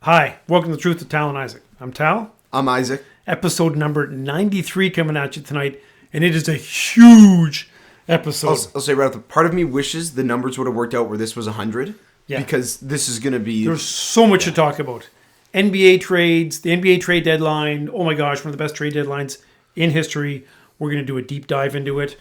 Hi, welcome to The Truth with Tal and Isaac. I'm Tal. I'm Isaac. Episode number 93 coming at you tonight, and it is a huge episode. I'll say right off, part of me wishes the numbers would have worked out where this was 100, because this is going to be... There's so much to talk about. NBA trades, the NBA trade deadline, oh my gosh, one of the best trade deadlines in history. We're going to do a deep dive into it.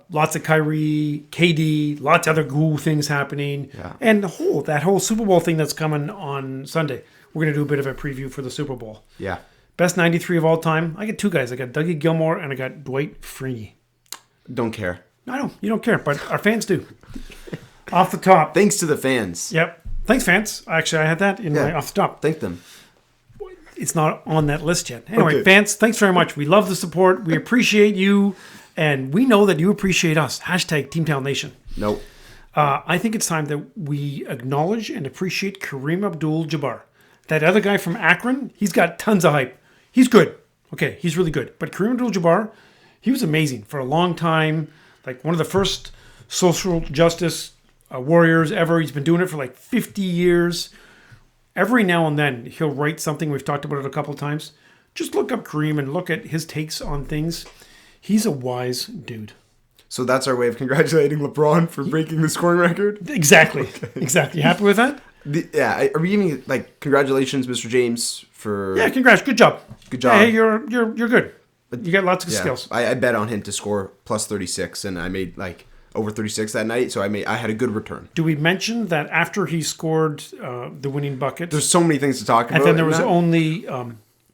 Lots of Kyrie, KD, lots of other cool things happening. Yeah. And that whole Super Bowl thing that's coming on Sunday. We're going to do a bit of a preview for the Super Bowl. Yeah. Best 93 of all time. I got two guys. I got Dougie Gilmore and I got Dwight Freeney. Don't care. I know. You don't care, but our fans do. Off the top. Thanks to the fans. Yep. Thanks, fans. Actually, I had that in my off the top. Thank them. It's not on that list yet. Anyway, Okay. fans, thanks very much. We love the support. We appreciate you. And we know that you appreciate us. Hashtag Teamtown Nation. Nope. I think it's time that we acknowledge and appreciate Kareem Abdul-Jabbar. That other guy from Akron, he's got tons of hype. He's good. Okay, he's really good. But Kareem Abdul-Jabbar, he was amazing for a long time. Like one of the first social justice warriors ever. He's been doing it for like 50 years. Every now and then, he'll write something. We've talked about it a couple of times. Just look up Kareem and look at his takes on things. He's a wise dude. So that's our way of congratulating LeBron for breaking the scoring record? Exactly. Okay. Exactly. You happy with that? Are we giving, like, congratulations, Mr. James, for... Yeah, congrats. Good job. Good job. Hey, you're good. You got lots of skills. I bet on him to score plus 36, and I made, like, over 36 that night, so I had a good return. Do we mention that after he scored the winning bucket... There's so many things to talk about. And then there was only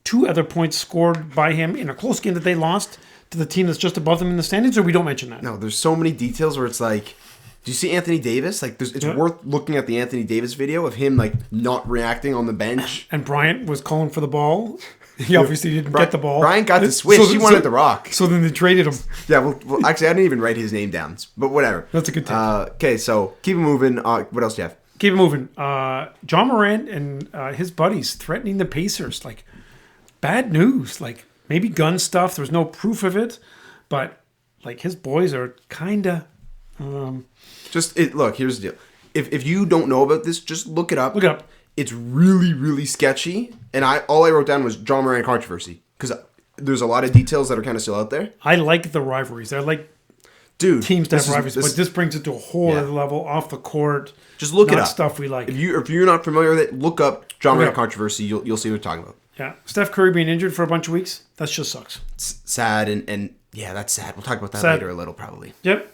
2 other points scored by him in a close game that they lost to the team that's just above them in the standings, or we don't mention that? No, there's so many details where it's like, do you see Anthony Davis? Like, it's worth looking at the Anthony Davis video of him, like, not reacting on the bench. And Bryant was calling for the ball. He obviously didn't get the ball. Bryant got the switch. He wanted the rock. So then they traded him. Yeah, well, actually, I didn't even write his name down, but whatever. That's a good take. Okay, so keep it moving. What else do you have? Keep it moving. John Morant and his buddies threatening the Pacers. Like, bad news. Like, maybe gun stuff. There's no proof of it. But, like, his boys are kind of... Look, here's the deal. If you don't know about this, just look it up. Look it up. It's really, really sketchy. And all I wrote down was John Morant controversy. Because there's a lot of details that are kind of still out there. I like the rivalries. I like teams to have rivalries. But this brings it to a whole other level, off the court. Just look it up. Stuff we like. If you're not familiar with it, look up John Morant controversy. You'll see what we're talking about. Yeah. Steph Curry being injured for a bunch of weeks, that just sucks. It's sad, and yeah, that's sad. We'll talk about that later a little, probably. Yep.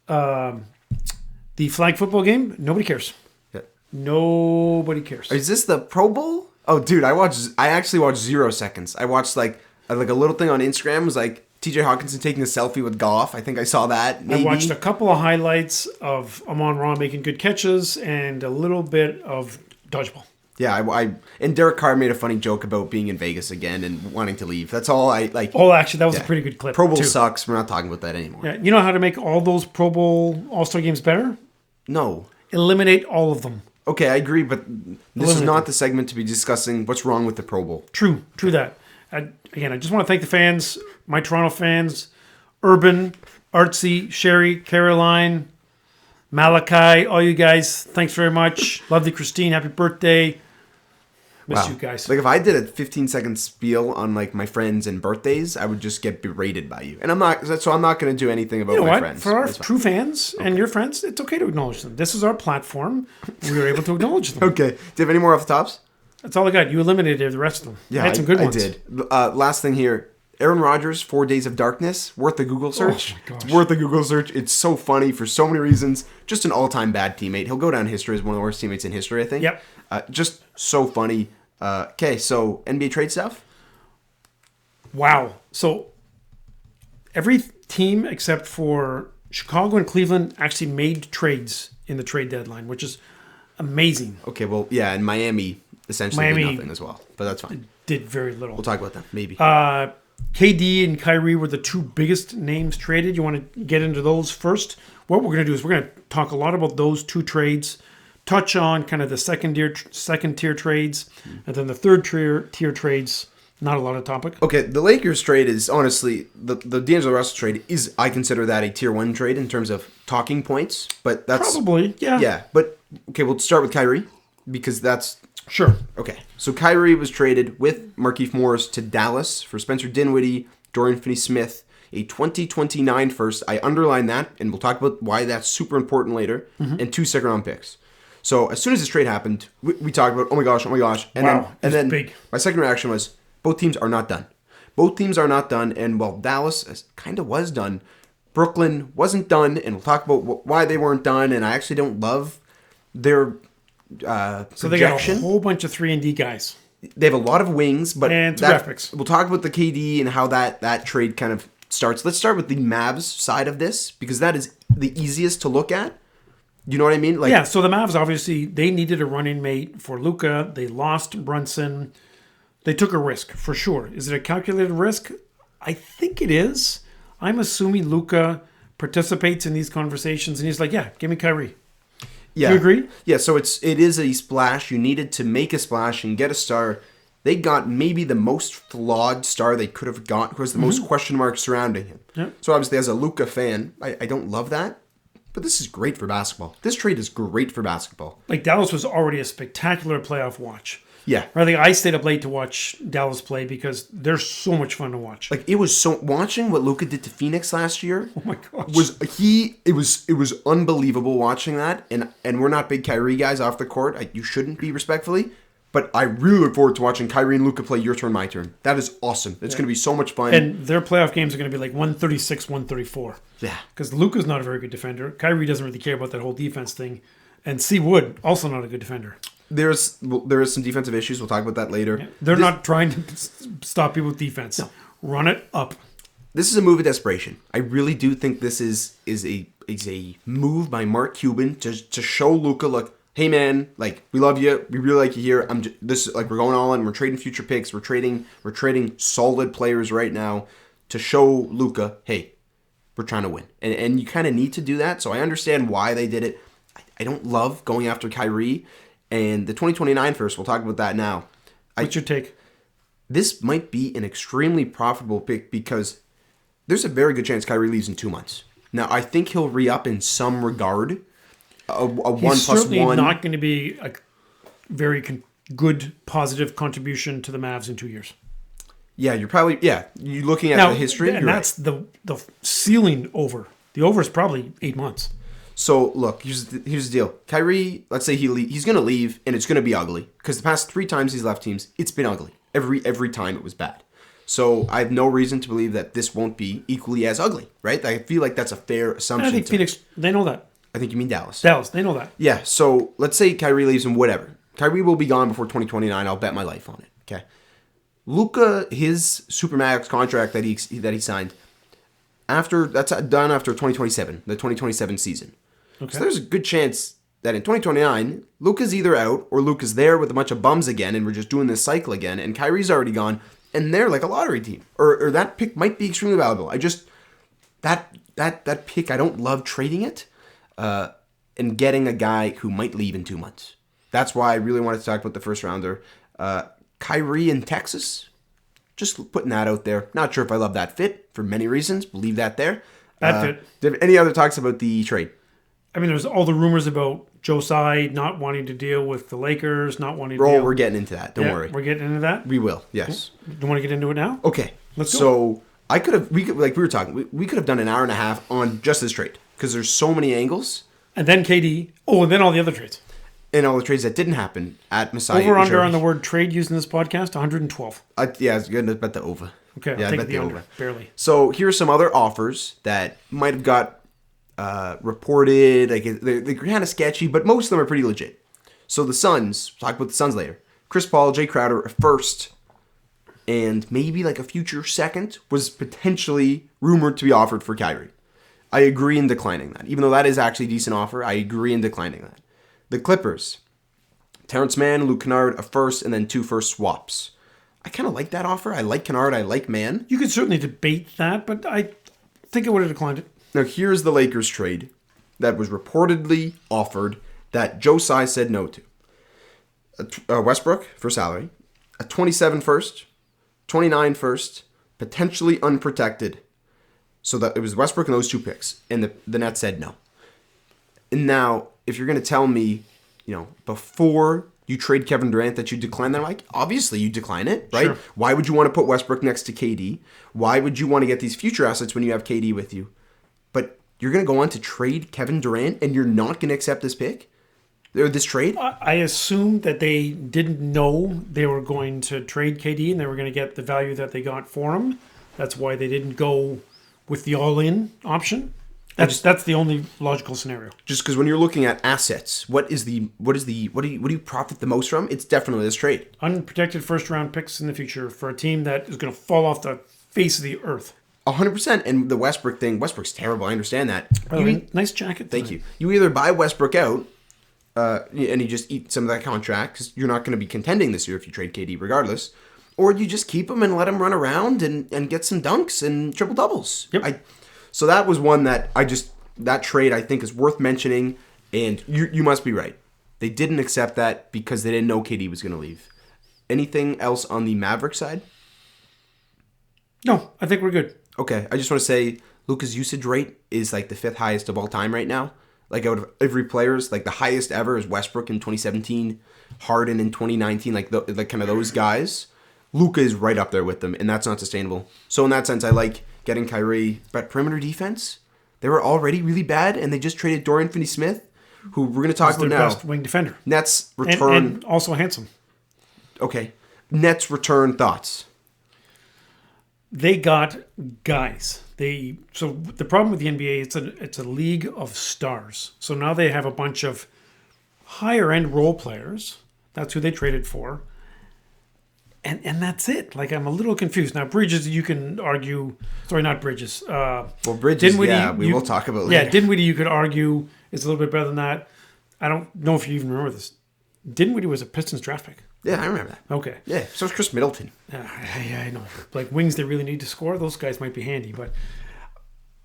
The flag football game, nobody cares. Yeah. Nobody cares. Is this the Pro Bowl? Oh, dude, I actually watched 0 seconds. I watched like a little thing on Instagram. It was like TJ Hawkinson taking a selfie with Goff. I think I saw that. Maybe. I watched a couple of highlights of Amon-Ra making good catches and a little bit of dodgeball. Yeah, and Derek Carr made a funny joke about being in Vegas again and wanting to leave. That's all I like. Oh, actually, that was a pretty good clip. Pro Bowl sucks. We're not talking about that anymore. Yeah, you know how to make all those Pro Bowl All-Star games better? No. Eliminate all of them. Okay, I agree, but this is not the segment to be discussing what's wrong with the Pro Bowl. True that. Again, I just want to thank the fans, my Toronto fans, Urban, Artsy, Sherry, Caroline, Malachi, all you guys. Thanks very much. Lovely Christine, happy birthday. Miss you guys. Like if I did a 15-second spiel on like my friends and birthdays, I would just get berated by you. And I'm not going to do anything about my friends. For our true fans and your friends, it's okay to acknowledge them. This is our platform. We were able to acknowledge them. Okay. Do you have any more off the tops? That's all I got. You eliminated the rest of them. Yeah, I had some good ones. I did. Last thing here. Aaron Rodgers, 4 Days of Darkness. Worth a Google search. Oh my gosh. It's worth a Google search. It's so funny for so many reasons. Just an all-time bad teammate. He'll go down in history as one of the worst teammates in history, I think. Yep. Just so funny. Okay, so NBA trade stuff? Wow. So every team except for Chicago and Cleveland actually made trades in the trade deadline, which is amazing. Okay, well, yeah, and Miami essentially did nothing as well, but that's fine. Did very little. We'll talk about that, maybe. KD and Kyrie were the 2 biggest names traded. You want to get into those first? What we're going to do is we're going to talk a lot about those 2 trades, touch on kind of the second tier trades, and then the third tier trades. Not a lot of topic. Okay, the Lakers trade is honestly the D'Angelo Russell trade is, I consider that a tier 1 trade in terms of talking points, but that's probably, yeah. Yeah, but okay, we'll start with Kyrie because that's Sure. Okay, so Kyrie was traded with Markieff Morris to Dallas for Spencer Dinwiddie, Dorian Finney-Smith, a 2029 first. I underline that, and we'll talk about why that's super important later, and 2 second-round picks. So as soon as this trade happened, we talked about, oh my gosh, and Wow, then big. my second reaction was, both teams are not done. Both teams are not done, and while Dallas kind of was done, Brooklyn wasn't done, and we'll talk about why they weren't done, and I actually don't love their So they got a whole bunch of 3-and-D guys. They have a lot of wings, but And graphics. We'll talk about the KD and how that trade kind of starts. Let's start with the Mavs side of this, because that is the easiest to look at. You know what I mean? Like, Yeah, so the Mavs, obviously, they needed a running mate for Luka. They lost Brunson. They took a risk, for sure. Is it a calculated risk? I think it is. I'm assuming Luka participates in these conversations, and he's like, yeah, give me Kyrie. yeah. You agree? Yeah, so it is a splash. You needed to make a splash and get a star. They got maybe the most flawed star they could have got, who has the most question marks surrounding him. Yeah. So obviously, as a Luka fan, I don't love that. But this is great for basketball. This trade is great for basketball. Like, Dallas was already a spectacular playoff watch. Yeah. I think I stayed up late to watch Dallas play because they're so much fun to watch. Like, it was so... Watching what Luka did to Phoenix last year... Oh my gosh. It was unbelievable watching that. And we're not big Kyrie guys off the court. You shouldn't be, respectfully. But I really look forward to watching Kyrie and Luka play your turn, my turn. That is awesome. It's going to be so much fun. And their playoff games are going to be like 136, 134. Yeah. Because Luka's not a very good defender. Kyrie doesn't really care about that whole defense thing. And C. Wood, also not a good defender. There is some defensive issues. We'll talk about that later. Yeah. They're not trying to stop people with defense. No. Run it up. This is a move of desperation. I really do think this is a move by Mark Cuban to show Luka, look, hey man, like, we love you, we really like you here. We're going all in. We're trading future picks. We're trading solid players right now to show Luka, hey, we're trying to win, and you kind of need to do that. So I understand why they did it. I don't love going after Kyrie and the 2029 first. We'll talk about that now. What's your take? This might be an extremely profitable pick because there's a very good chance Kyrie leaves in 2 months. Now I think he'll re-up in some regard. A 1 He's plus certainly 1. not going to be a very good, positive contribution to the Mavs in 2 years. Yeah, you're looking at Now, the history. and you're that's the ceiling over. The over is probably 8 months. So look, here's the deal. Kyrie, let's say he's going to leave, and it's going to be ugly because the past 3 times he's left teams, it's been ugly. Every time it was bad. So I have no reason to believe that this won't be equally as ugly, right? I feel like that's a fair assumption. I think Phoenix, they know that. I think you mean Dallas. Dallas, they know that. Yeah, so let's say Kyrie leaves and whatever. Kyrie will be gone before 2029. I'll bet my life on it. Okay. Luka, his Supermax contract that he signed, that's done after 2027, the 2027 season. Okay. So there's a good chance that in 2029, Luka's either out or Luka's there with a bunch of bums again, and we're just doing this cycle again, and Kyrie's already gone, and they're like a lottery team. Or that pick might be extremely valuable. That pick, I don't love trading it. And getting a guy who might leave in 2 months. That's why I really wanted to talk about the first rounder. Kyrie in Texas. Just putting that out there. Not sure if I love that fit for many reasons. We'll leave that there. Bad fit. Do you have any other talks about the trade? I mean, there's all the rumors about Joe Tsai not wanting to deal with the Lakers, not wanting to deal. We're getting into that. Don't worry. We're getting into that? We will, yes. Do you want to get into it now? Okay. Let's go. So we could have done an hour and a half on just this trade because there's so many angles. And then KD. Oh, and then all the other trades. And all the trades that didn't happen at Messiah. Over under on the word trade used in this podcast, 112. Yeah, I was going to bet the over. Okay, yeah, I'll take the under. Barely. So here are some other offers that might have got reported. Like they're kind of sketchy, but most of them are pretty legit. So the Suns, we'll talk about the Suns later. Chris Paul, Jay Crowder, a first, and maybe like a future second was potentially rumored to be offered for Kyrie. I agree in declining that. Even though that is actually a decent offer, I agree in declining that. The Clippers, Terrence Mann, Luke Kennard, a first, and then 2 first swaps. I kind of like that offer. I like Kennard. I like Mann. You could certainly debate that, but I think I would have declined it. Now, here's the Lakers trade that was reportedly offered that Joe Tsai said no to. Westbrook for salary, a 27 first, 29 first, potentially unprotected. So that it was Westbrook and those 2 picks, and the Nets said no. And now, if you're going to tell me, before You trade Kevin Durant that you decline that. I'm like, obviously you decline it, right? Sure. Why would you want to put Westbrook next to KD? Why would you want to get these future assets when you have KD with you? But you're going to go on to trade Kevin Durant and you're not going to accept this pick? Or this trade? I assumed that they didn't know they were going to trade KD and they were going to get the value that they got for him. That's why they didn't go with the all-in option. That's the only logical scenario. Just because when you're looking at assets, what do you profit the most from? It's definitely this trade. Unprotected first-round picks in the future for a team that is going to fall off the face of the earth. 100%. And the Westbrook thing, Westbrook's terrible. I understand that. By the way, nice jacket. Thank you. You either buy Westbrook out and you just eat some of that contract because you're not going to be contending this year if you trade KD regardless, or you just keep him and let him run around and get some dunks and triple doubles. Yep. So that was one that that trade I think is worth mentioning, and you must be right. They didn't accept that because they didn't know KD was going to leave. Anything else on the Maverick side? No, I think we're good. Okay, I just want to say Luka's usage rate is like the 5th highest of all time right now. Like out of every player's, like the highest ever is Westbrook in 2017, Harden in 2019, like kind of those guys. Luka is right up there with them, and that's not sustainable. So in that sense, I like getting Kyrie. But perimeter defense, they were already really bad, and they just traded Dorian Finney-Smith, who we're going to talk about now. Best wing defender. Nets return. And also handsome. Okay. Nets return thoughts. They got guys. So the problem with the NBA, it's a league of stars. So now they have a bunch of higher end role players. That's who they traded for. And that's it. Like, I'm a little confused. Now, Bridges, you can argue... Sorry, not Bridges. Well, Bridges, we will talk about later. Yeah, Dinwiddie, you could argue, is a little bit better than that. I don't know if you even remember this. Dinwiddie was a Pistons draft pick. Yeah, I remember that. Okay. Yeah, so is Chris Middleton. Yeah, I know. Like, wings they really need to score, those guys might be handy. But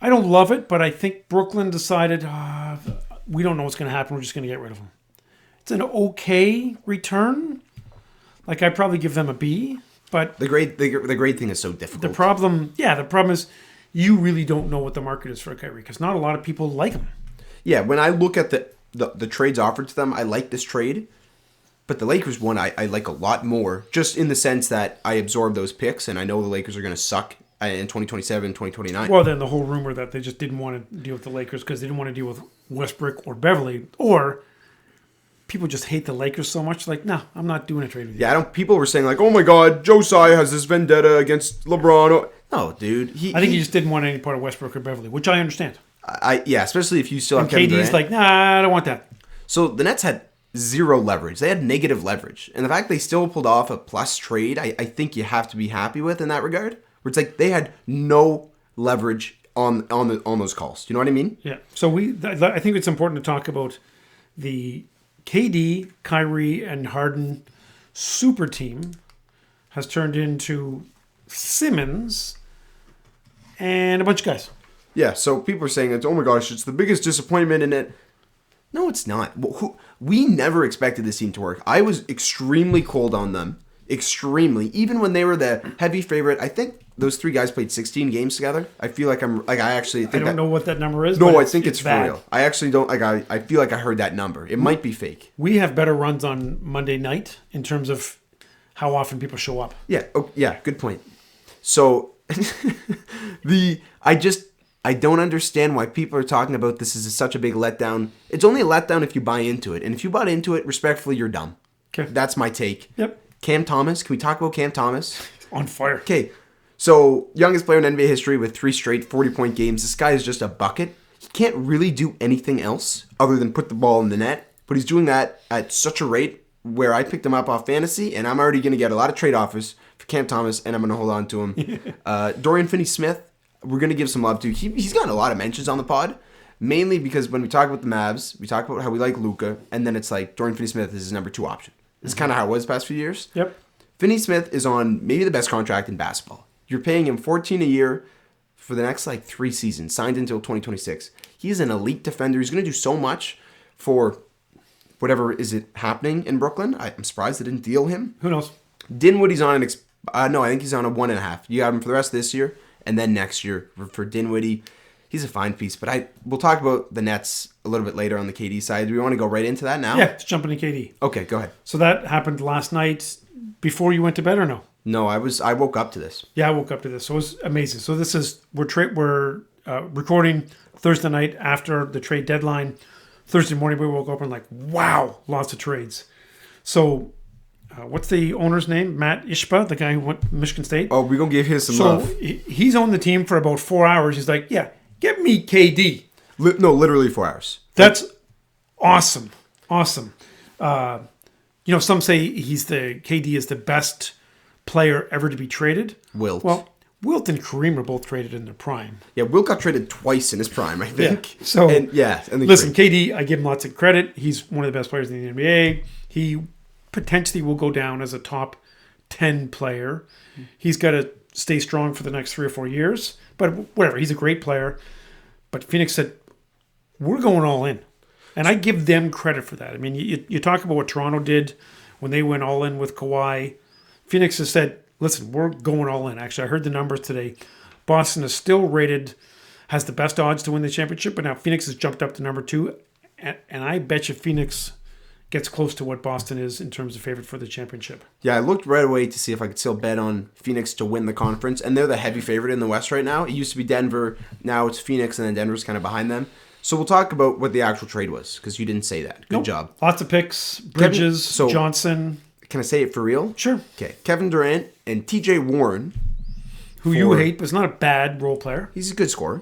I don't love it, but I think Brooklyn decided, we don't know what's going to happen. We're just going to get rid of him. It's an okay return. Like, I'd probably give them a B, but... The grade thing is so difficult. The problem is you really don't know what the market is for Kyrie, because not a lot of people like him. Yeah, when I look at the trades offered to them, I like this trade. But the Lakers one, I like a lot more, just in the sense that I absorb those picks, and I know the Lakers are going to suck in 2027, 2029. Well, then the whole rumor that they just didn't want to deal with the Lakers because they didn't want to deal with Westbrook or Beverly, or... People just hate the Lakers so much. Like, no, I'm not doing a trade with you. Yeah, people were saying like, oh my God, Josiah has this vendetta against LeBron. No, dude. I think he just didn't want any part of Westbrook or Beverly, which I understand. Yeah, especially if you still have and Kevin KD's Durant. like, nah, I don't want that. So the Nets had zero leverage. They had negative leverage. And the fact they still pulled off a plus trade, I think you have to be happy with in that regard. Where it's like they had no leverage on those calls. Do you know what I mean? Yeah. So I think it's important to talk about the KD, Kyrie, and Harden super team has turned into Simmons and a bunch of guys. Yeah, so people are saying, oh my gosh, it's the biggest disappointment in it. No, it's not. We never expected this team to work. I was extremely cold on them. Extremely. Even when they were the heavy favorite, I think those 3 guys played 16 games together. I feel like I actually think I don't know what that number is. No, I think it's for bad. real. I actually don't I feel like I heard that number. It might be fake. We have better runs on Monday night in terms of how often people show up. Yeah. Oh, yeah. Good point. So I don't understand why people are talking about this as such a big letdown. It's only a letdown if you buy into it, and if you bought into it, respectfully, you're dumb. Okay. That's my take. Yep. Cam Thomas. Can we talk about Cam Thomas? On fire. Okay. So, youngest player in NBA history with 3 straight 40-point games. This guy is just a bucket. He can't really do anything else other than put the ball in the net. But he's doing that at such a rate where I picked him up off fantasy, and I'm already going to get a lot of trade offers for Cam Thomas, and I'm going to hold on to him. Dorian Finney-Smith, we're going to give some love to. He's gotten a lot of mentions on the pod, mainly because when we talk about the Mavs, we talk about how we like Luka, and then it's like Dorian Finney-Smith is his number 2 option. It's kind of how it was the past few years. Yep. Finney-Smith is on maybe the best contract in basketball. You're paying him $14 a year for the next 3 seasons, signed until 2026. He's an elite defender. He's going to do so much for whatever is it happening in Brooklyn. I'm surprised they didn't deal him. Who knows? Dinwiddie's on I think he's on a 1.5. You have him for the rest of this year, and then next year for Dinwiddie. He's a fine piece, but we'll talk about the Nets a little bit later on the KD side. Do we want to go right into that now? Yeah, let's jump into KD. Okay, go ahead. So that happened last night before you went to bed or no? No, I woke up to this. Yeah, I woke up to this. So it was amazing. So this is, we're recording Thursday night after the trade deadline. Thursday morning we woke up and like, wow, lots of trades. So what's the owner's name? Matt Ishbia, the guy who went to Michigan State. Oh, we're going to give him some So love. he's owned the team for about 4 hours. He's like, yeah, get me KD. No, literally 4 hours. That's awesome. Awesome. Some say KD is the best player ever to be traded. Wilt. Well, Wilt and Kareem are both traded in their prime. Yeah, Wilt got traded twice in his prime, I think. Yeah. So, listen, KD, I give him lots of credit. He's one of the best players in the NBA. He potentially will go down as a top 10 player. He's got to stay strong for the next 3 or 4 years. But whatever, he's a great player. But Phoenix said, we're going all in. And I give them credit for that. I mean, you talk about what Toronto did when they went all in with Kawhi. Phoenix has said, listen, we're going all in. Actually, I heard the numbers today. Boston is still rated, has the best odds to win the championship, but now Phoenix has jumped up to number 2. And I bet you Phoenix gets close to what Boston is in terms of favorite for the championship. Yeah, I looked right away to see if I could still bet on Phoenix to win the conference, and they're the heavy favorite in the West right now. It used to be Denver, now it's Phoenix, and then Denver's kind of behind them. So we'll talk about what the actual trade was, because you didn't say that. Good job. Lots of picks, Bridges, Johnson. Can I say it for real? Sure. Okay. Kevin Durant and TJ Warren. Who you hate, but is not a bad role player. He's a good scorer.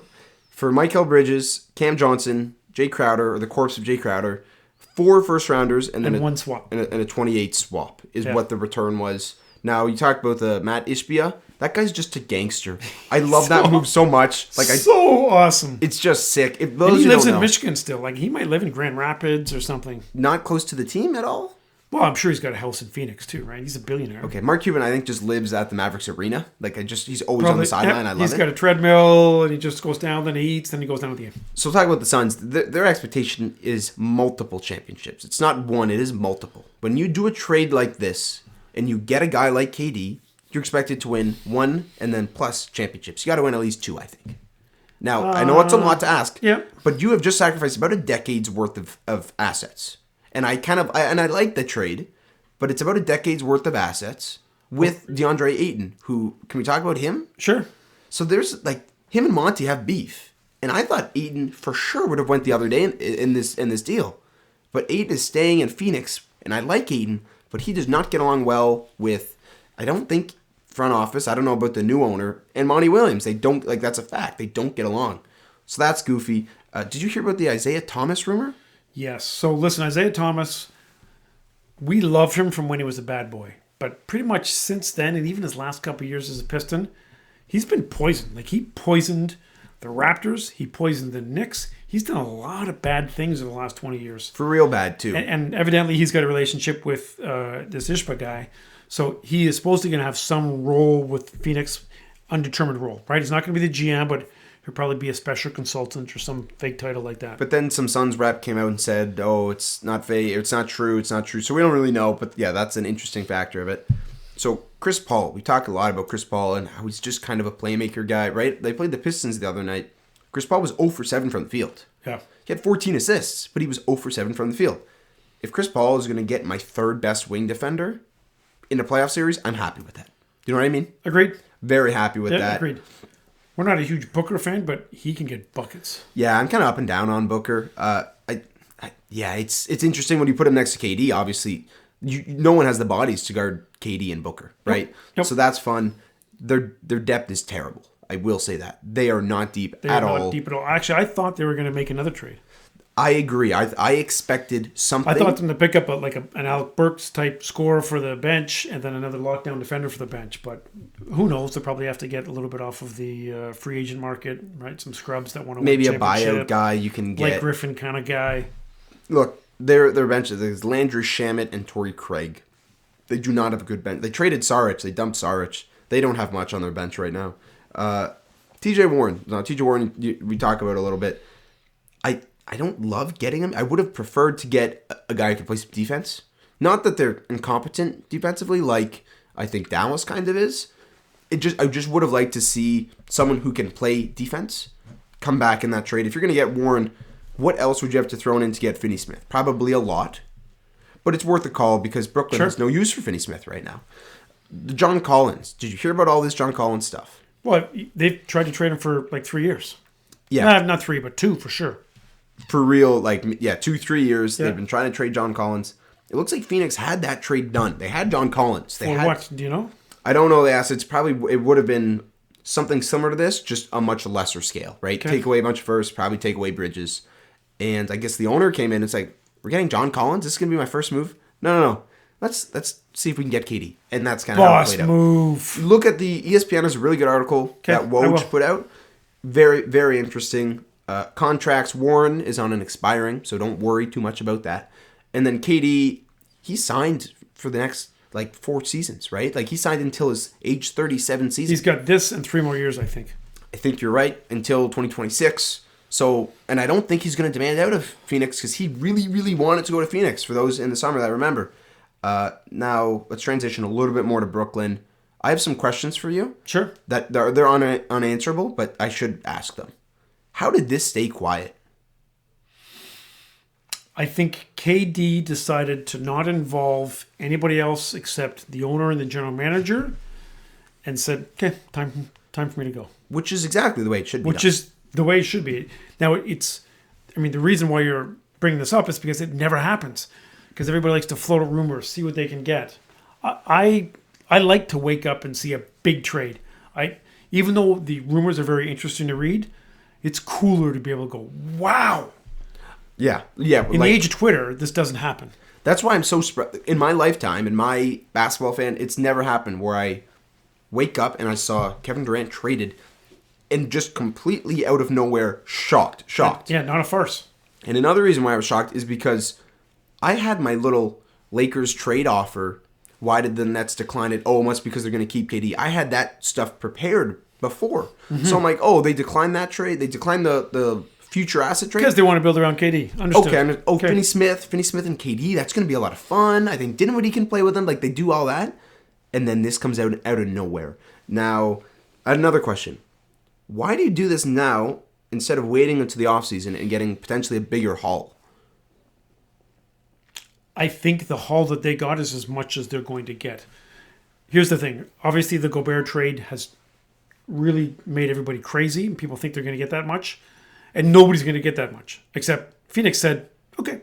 For Michael Bridges, Cam Johnson, Jay Crowder, or the corpse of Jay Crowder, 4 first-rounders, and then one swap. And a 28 swap is what the return was. Now, you talked about the Matt Ishbia. That guy's just a gangster. I love that move so much. So awesome. It's just sick. And he lives in Michigan still. Like, he might live in Grand Rapids or something. Not close to the team at all? Well, I'm sure he's got a house in Phoenix too, right? He's a billionaire. Okay, Mark Cuban, I think, just lives at the Mavericks arena. He's always on the sideline. I love it. He's got a treadmill, and he just goes down, then he eats, then he goes down with you. So talk about the Suns. Their expectation is multiple championships. It's not one, it is multiple. When you do a trade like this, and you get a guy like KD, you're expected to win 1 and then plus championships. You got to win at least 2, I think. Now, I know it's a lot to ask, but you have just sacrificed about a decade's worth of assets. And I like the trade, but it's about a decade's worth of assets with DeAndre Ayton, who, can we talk about him? Sure. So there's him and Monty have beef. And I thought Ayton for sure would have went the other day in this deal. But Ayton is staying in Phoenix, and I like Ayton, but he does not get along well with, I don't think, front office. I don't know about the new owner. And Monty Williams. They don't, that's a fact. They don't get along. So that's goofy. Did you hear about the Isaiah Thomas rumor? Yes. So listen, Isaiah Thomas, we loved him from when he was a bad boy. But pretty much since then, and even his last couple of years as a Piston, he's been poisoned. He poisoned the Raptors. He poisoned the Knicks. He's done a lot of bad things in the last 20 years. For real bad, too. And evidently he's got a relationship with this Ishbia guy. So he is supposed to going to have some role with Phoenix, undetermined role, right? He's not going to be the GM, but he'll probably be a special consultant or some fake title like that. But then some Suns rep came out and said, oh, it's not fake, it's not true. So we don't really know, but yeah, that's an interesting factor of it. So Chris Paul, we talk a lot about Chris Paul and how he's just kind of a playmaker guy, right? They played the Pistons the other night. Chris Paul was 0 for 7 from the field. Yeah. He had 14 assists, but he was 0 for 7 from the field. If Chris Paul is going to get my 3rd best wing defender in a playoff series, I'm happy with that. You know what I mean? Agreed. Very happy with that. Agreed. We're not a huge Booker fan, but he can get buckets. Yeah, I'm kind of up and down on Booker. It's interesting when you put him next to KD. Obviously, no one has the bodies to guard KD and Booker, right? Yep. So that's fun. Their depth is terrible. I will say that. They are not deep at all. Not deep at all. Actually, I thought they were going to make another trade. I agree. I expected something. I thought them to pick up an Alec Burks type scorer for the bench and then another lockdown defender for the bench. But who knows? They'll probably have to get a little bit off of the free agent market, right? Some scrubs that want to maybe win a buyout guy you can get. Blake Griffin kind of guy. Look, their bench, there's Landry Shamet and Torrey Craig. They do not have a good bench. They traded Saric. They dumped Saric. They don't have much on their bench right now. TJ Warren. Now, TJ Warren, we talk about a little bit. I don't love getting him. I would have preferred to get a guy who can play some defense. Not that they're incompetent defensively, like I think Dallas kind of is. I just would have liked to see someone who can play defense come back in that trade. If you're going to get Warren, what else would you have to throw in to get Finney-Smith? Probably a lot. But it's worth a call because Brooklyn has no use for Finney-Smith right now. The John Collins. Did you hear about all this John Collins stuff? Well, they've tried to trade him for like 3 years. Yeah. Not 3, but 2 for sure. For real, 2-3 years, they've been trying to trade John Collins. It looks like Phoenix had that trade done. They had John Collins. What? Do you know? I don't know the assets. Probably it would have been something similar to this, just a much lesser scale, right? Okay. Take away a bunch of firsts, probably take away Bridges. And I guess the owner came in and it's like, we're getting John Collins? This is going to be my first move? No. Let's see if we can get KD. And that's kind of how it played out. Move. Look at the ESPN has a really good article that Woj put out. Very, very interesting. Contracts. Warren is on an expiring, so don't worry too much about that. And then KD, he signed for the next 4 seasons, right? He signed until his age 37 season. He's got this and 3 more years, I think. I think you're right, until 2026. So, and I don't think he's going to demand out of Phoenix because he really, really wanted to go to Phoenix for those in the summer that remember. Now, let's transition a little bit more to Brooklyn. I have some questions for you. Sure. That they're unanswerable, but I should ask them. How did this stay quiet? I think KD decided to not involve anybody else except the owner and the general manager and said, okay, time for me to go. Which is exactly the way it should be. Which is the way it should be. Now, the reason why you're bringing this up is because it never happens. Because everybody likes to float a rumor, see what they can get. I like to wake up and see a big trade. Even though the rumors are very interesting to read, it's cooler to be able to go, wow. Yeah. In the age of Twitter, this doesn't happen. That's why I'm so in my lifetime, in my basketball fan, it's never happened where I wake up and I saw Kevin Durant traded and just completely out of nowhere shocked. Yeah, not a farce. And another reason why I was shocked is because I had my little Lakers trade offer. Why did the Nets decline it? Oh, it must be because they're going to keep KD. I had that stuff prepared before. Mm-hmm. So I'm like, oh, they declined that trade? They declined the future asset trade? Because they want to build around KD. Understood. Okay. Finney-Smith and KD, that's going to be a lot of fun. I think Dinwiddie can play with them. They do all that. And then this comes out of nowhere. Now, another question. Why do you do this now instead of waiting until the offseason and getting potentially a bigger haul? I think the haul that they got is as much as they're going to get. Here's the thing. Obviously, the Gobert trade has really made everybody crazy. People think they're going to get that much. And nobody's going to get that much. Except Phoenix said, okay,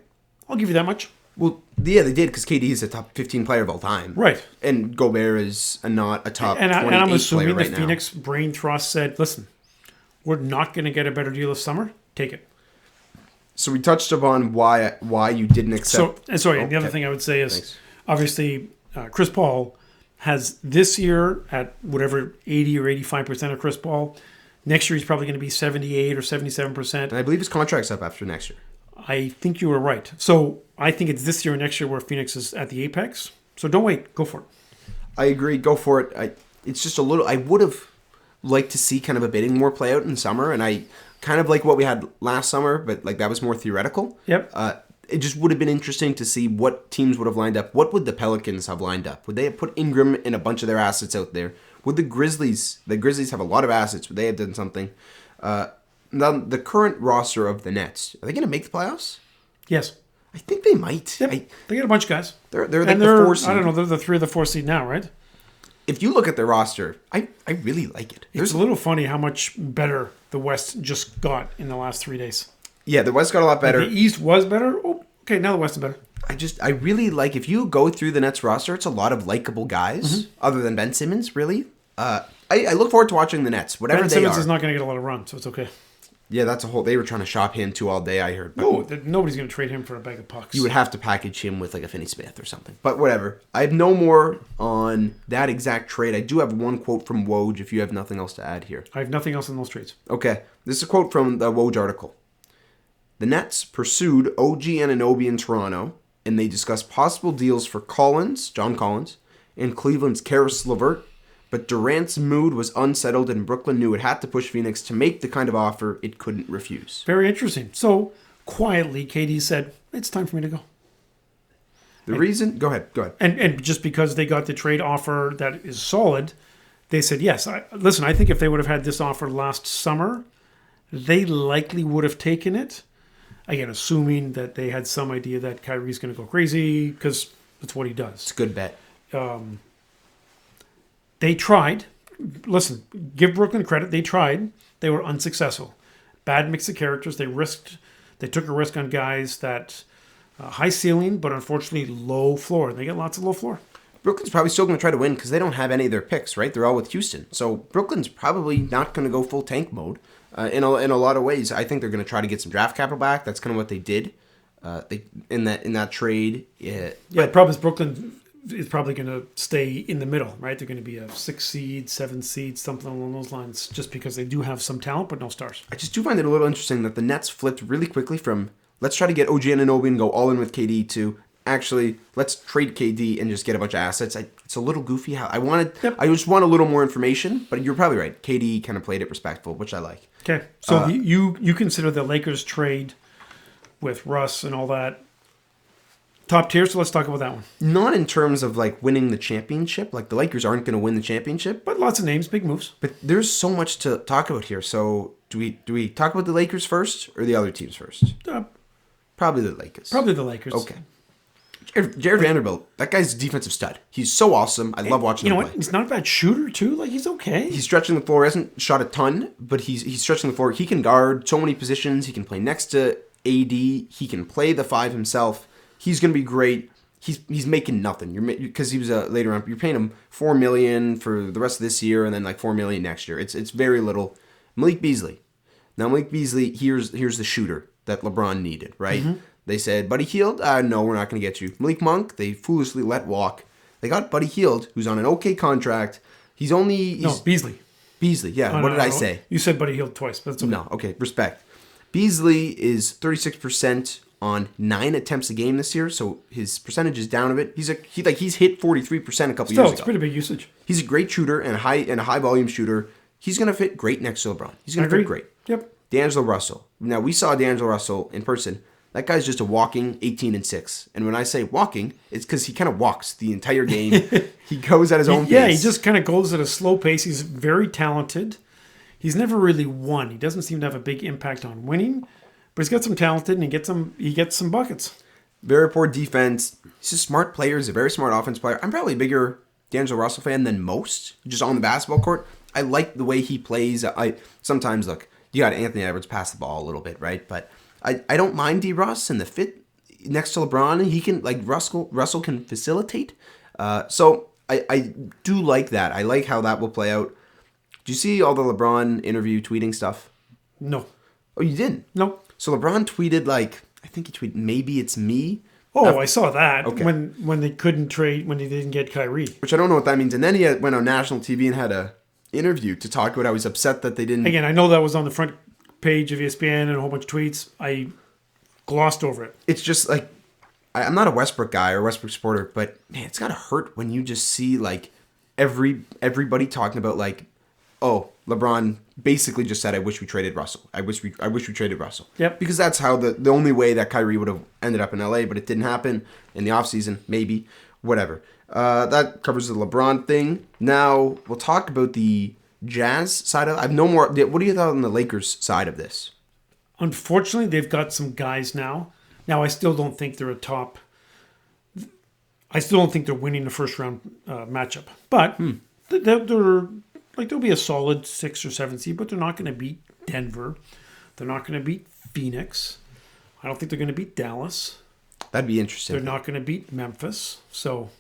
I'll give you that much. Well, yeah, they did because KD is a top 15 player of all time. Right. And Gobert is not a top 28 player right now. And I'm assuming the Phoenix brain trust said, listen, we're not going to get a better deal this summer. Take it. So we touched upon why you didn't accept. The other thing I would say is, obviously, Chris Paul has this year at whatever 80 or 85% of Chris Paul. Next year he's probably going to be 78 or 77%. And I believe his contract's up after next year. I think you were right. So I think it's this year or next year where Phoenix is at the apex. So don't wait. Go for it. I agree. Go for it. It's just a little. I would have liked to see kind of a bidding war play out in summer, and I kind of like what we had last summer, but that was more theoretical. Yep. It just would have been interesting to see what teams would have lined up. What would the Pelicans have lined up? Would they have put Ingram and a bunch of their assets out there? Would the Grizzlies have a lot of assets? Would they have done something? Now, the current roster of the Nets, are they going to make the playoffs? Yes. I think they might. Yep. They get a bunch of guys. They're the 4 seed. I don't know. They're the 3 or the 4 seed now, right? If you look at their roster, I really like it. It's a little funny how much better the West just got in the last 3 days. Yeah, the West got a lot better. The East was better. Oh, okay, now the West is better. I really like, if you go through the Nets roster, it's a lot of likable guys, other than Ben Simmons, really. I look forward to watching the Nets, whatever Ben they Simmons are. is not going to get a lot of run, so it's okay. Yeah, that's a whole. They were trying to shop him too all day, I heard. But no, nobody's going to trade him for a bag of pucks. You would have to package him with a Finney-Smith or something. But whatever. I have no more on that exact trade. I do have one quote from Woj if you have nothing else to add here. I have nothing else in those trades. Okay. This is a quote from the Woj article. The Nets pursued OG Anunoby in Toronto, and they discussed possible deals for John Collins, and Cleveland's Karis LeVert. But Durant's mood was unsettled, and Brooklyn knew it had to push Phoenix to make the kind of offer it couldn't refuse. Very interesting. So, quietly, KD said, it's time for me to go. Reason? Go ahead. And just because they got the trade offer that is solid, they said, yes. Listen, I think if they would have had this offer last summer, they likely would have taken it. Again, assuming that they had some idea that Kyrie's going to go crazy, because that's what he does. It's a good bet. They tried. Listen, give Brooklyn credit. They tried. They were unsuccessful. Bad mix of characters. They took a risk on guys that high ceiling, but unfortunately low floor. They get lots of low floor. Brooklyn's probably still going to try to win because they don't have any of their picks, right? They're all with Houston. So Brooklyn's probably not going to go full tank mode. In a lot of ways, I think they're going to try to get some draft capital back. That's kind of what they did in that trade. Yeah, the problem is Brooklyn is probably going to stay in the middle, right? They're going to be a 6 seed, 7 seed, something along those lines, just because they do have some talent but no stars. I just do find it a little interesting that the Nets flipped really quickly from let's try to get OG Anunoby and go all in with KD to actually let's trade KD and just get a bunch of assets. It's a little goofy. I just want a little more information, but you're probably right. KD kind of played it respectful, which I like. Okay, so you consider the Lakers trade with Russ and all that top tier, so let's talk about that one. Not in terms of like winning the championship. Like the Lakers aren't going to win the championship, but lots of names, big moves. But there's so much to talk about here. So do we talk about the Lakers first or the other teams first? Probably the Lakers. Okay. Jared Vanderbilt, that guy's a defensive stud. He's so awesome. I love watching him play. He's not a bad shooter, too. Like, he's okay. He's stretching the floor. He hasn't shot a ton, but he's stretching the floor. He can guard so many positions. He can play next to AD. He can play the 5 himself. He's going to be great. He's making nothing. Because he was later on. You're paying him $4 million for the rest of this year and then like $4 million next year. It's very little. Malik Beasley. Now, Malik Beasley, here's the shooter that LeBron needed, right? Mm-hmm. They said, Buddy Hield? No, we're not going to get you. Malik Monk, they foolishly let walk. They got Buddy Hield, who's on an okay contract. Beasley. Beasley, yeah. What did I say? You said Buddy Hield twice, but that's okay. No, okay, respect. Beasley is 36% on 9 attempts a game this year, so his percentage is down a bit. He's hit 43% a couple years ago. It's pretty big usage. He's a great shooter and a high volume shooter. He's going to fit great next to LeBron. He's going to fit great. Yep. D'Angelo Russell. Now, we saw D'Angelo Russell in person. That guy's just a walking 18-6. And when I say walking, it's because he kind of walks the entire game. He goes at his own pace. Yeah, he just kind of goes at a slow pace. He's very talented. He's never really won. He doesn't seem to have a big impact on winning. But he's got some talent and he gets some buckets. Very poor defense. He's a smart player. He's a very smart offense player. I'm probably a bigger D'Angelo Russell fan than most, just on the basketball court. I like the way he plays. I sometimes, look, you got Anthony Edwards pass the ball a little bit, right? But I don't mind D. Russ and the fit next to LeBron. He can, like, Russell can facilitate. So I do like that. I like how that will play out. Do you see all the LeBron interview tweeting stuff? No. Oh, you didn't? No. So LeBron tweeted, I think he tweeted, maybe it's me. Oh, I saw that. Okay. When they couldn't trade, when they didn't get Kyrie. Which I don't know what that means. And then he went on national TV and had a interview to talk about how he's upset that they didn't. Again, I know that was on the front page of ESPN and a whole bunch of tweets. I glossed over it. It's just like, I'm not a Westbrook guy or Westbrook supporter, but man, it's gotta hurt when you just see like everybody talking about like, oh, LeBron basically just said, I wish we traded Russell. I wish we traded Russell. Yep. Because that's how the only way that Kyrie would have ended up in LA, but it didn't happen in the offseason, maybe, whatever. That covers the LeBron thing. Now we'll talk about the Jazz side of it. I have no more. What do you thought on the Lakers side of this? Unfortunately, they've got some guys now. Now, I still don't think they're a top. I still don't think they're winning the first round matchup. But they'll be a solid 6 or 7 seed, but they're not going to beat Denver. They're not going to beat Phoenix. I don't think they're going to beat Dallas. That'd be interesting. They're not going to beat Memphis. So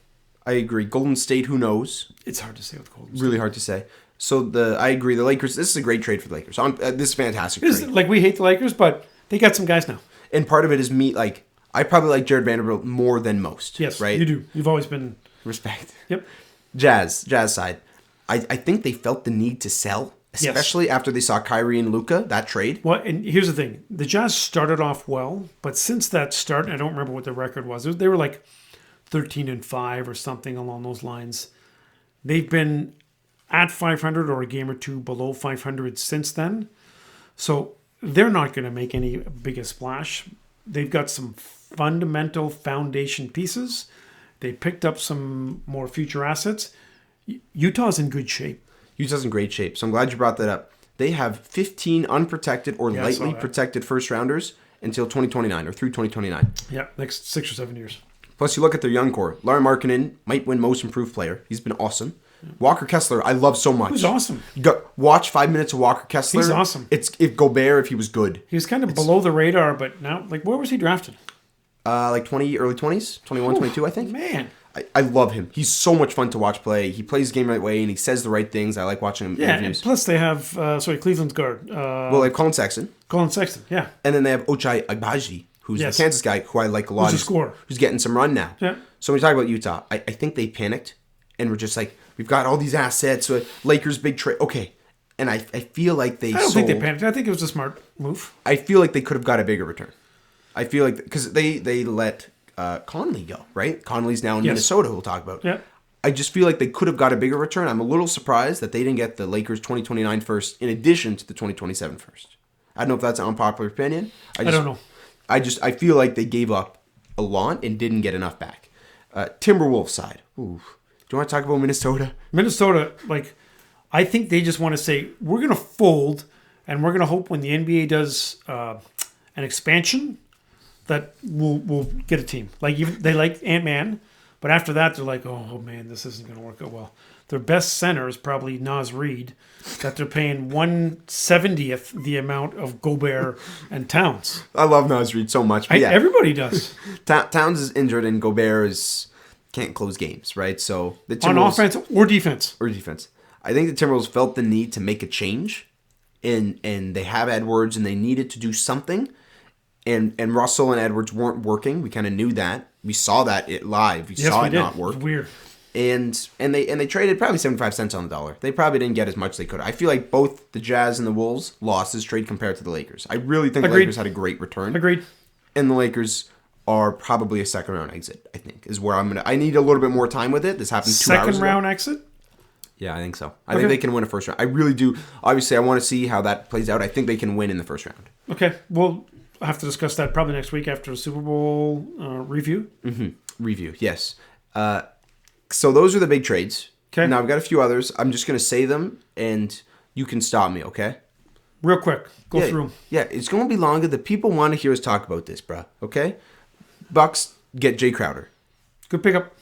I agree. Golden State, who knows? It's hard to say with Golden State. Really hard to say. So I agree. The Lakers. This is a great trade for the Lakers. This is fantastic. Like, we hate the Lakers, but they got some guys now. And part of it is me. Like, I probably like Jared Vanderbilt more than most. Yes, right. You do. You've always been respect. Yep. Jazz side. I think they felt the need to sell, especially after they saw Kyrie and Luka, that trade. Well, and here's the thing: the Jazz started off well, but since that start, I don't remember what the record was. They were like 13-5 or something along those lines. They've been at 500 or a game or two below 500 since then. So they're not going to make any big a splash. They've got some fundamental foundation pieces. They picked up some more future assets. Utah's in good shape. Utah's in great shape. So I'm glad you brought that up. They have 15 unprotected or Yeah, I saw lightly that. protected first rounders until 2029 or through 2029. Yeah, next 6 or 7 years. Plus, you look at their young core. Larry Markkinen might win Most Improved Player. He's been awesome. Walker Kessler, I love so much. He's awesome. Watch 5 minutes of Walker Kessler. He's awesome. It's if Gobert if he was good. He was kind of below the radar, but now, like, where was he drafted? Like 20, early 20s, 21, 22, I think. Man. I love him. He's so much fun to watch play. He plays the game the right way, and he says the right things. I like watching him Yeah, and interviews. plus they have, Cleveland's guard. Well, they have Colin Sexton. Colin Sexton, yeah. And then they have Ochai Agbaji, who's Yes. the Kansas guy, who I like a lot. Who's a scorer. Who's getting some run now. Yeah. So when we talk about Utah, I think they panicked, and we're just like, we've got all these assets. So Lakers big trade. Okay. And I feel like they I don't think they panicked. I think it was a smart move. I feel like they could have got a bigger return. I feel like, because they let Conley go, right? Conley's now in Yes. Minnesota, we'll talk about. Yeah. I just feel like they could have got a bigger return. I'm a little surprised that they didn't get the Lakers 2029 first in addition to the 2027 first. I don't know if that's an unpopular opinion. I don't know. I feel like they gave up a lot and didn't get enough back. Timberwolves side. Ooh. Do you want to talk about Minnesota? Minnesota, like, I think they just want to say, we're going to fold, and we're going to hope when the NBA does an expansion that we'll get a team. Like, they like Ant-Man, but after that, they're like, oh man, this isn't going to work out well. Their best center is probably Naz Reid, that they're paying 1/70th the amount of Gobert and Towns. I love Naz Reid so much. But yeah, Everybody does. Towns is injured and Gobert can't close games, right? So the On Timberwolves, offense or defense. or defense. I think the Timberwolves felt the need to make a change, and they have Edwards, and they needed to do something. And Russell and Edwards weren't working. We kind of knew that. We saw that live. We saw it not work. It's weird. And they traded probably 75 cents on the dollar. They probably didn't get as much as they could. I feel like both the Jazz and the Wolves lost this trade compared to the Lakers. I really think the Agreed. Lakers had a great return. Agreed. And the Lakers are probably a second round exit, I think, is where I need a little bit more time with it. This happened 2 hours ago. Second round exit? Yeah, I think so. I think they can win a first round. I really do. Obviously, I want to see how that plays out. I think they can win in the first round. Okay. We'll have to discuss that probably next week after the Super Bowl review. Review, yes. So those are the big trades. Okay. Now, I've got a few others. I'm just going to say them, and you can stop me, okay? Real quick. Go Yeah, through 'em. Yeah, it's going to be longer. The people want to hear us talk about this, bruh, okay? Bucks get Jay Crowder. Good pickup.